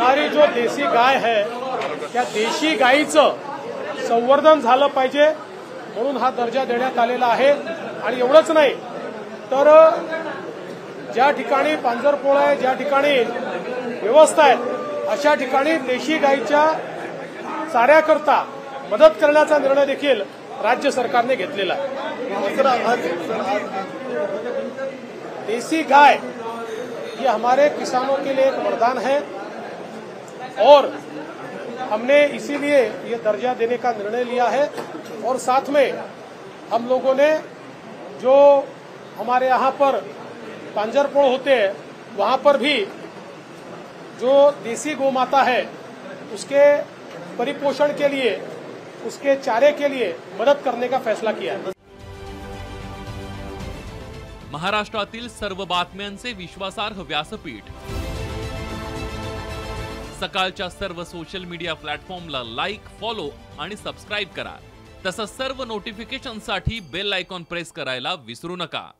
हमारी जो देशी गाय है त्या देशी गायीचं संवर्धन झालं पाहिजे म्हणून हा दर्जा देण्यात आलेला आहे। आणि एवढंच नाही तर ज्या ठिकाणी पांजरपोळ आहे, ज्या ठिकाणी व्यवस्था आहे, अशा ठिकाणी देशी गायीच्या चाऱ्याकरता मदत करण्याचा निर्णय देखील राज्य सरकारने घेतलेला है। देसी गाय ये हमारे किसानों के लिए एक वरदान है और हमने इसीलिए ये दर्जा देने का निर्णय लिया है। और साथ में हम लोगों ने जो हमारे यहाँ पर पांजरपोळ होते हैं वहाँ पर भी जो देसी गोमाता है उसके परिपोषण के लिए, उसके चारे के लिए मदद करने का फैसला किया है। महाराष्ट्रातील सर्व बातम्यांचे विश्वासार्ह व्यासपीठ सकाळच्या सर्व सोशल मीडिया प्लॅटफॉर्मला लाईक, फॉलो आणि सबस्क्राइब करा। तसंच सर्व नोटिफिकेशनसाठी बेल आयकॉन प्रेस करायला विसरू नका।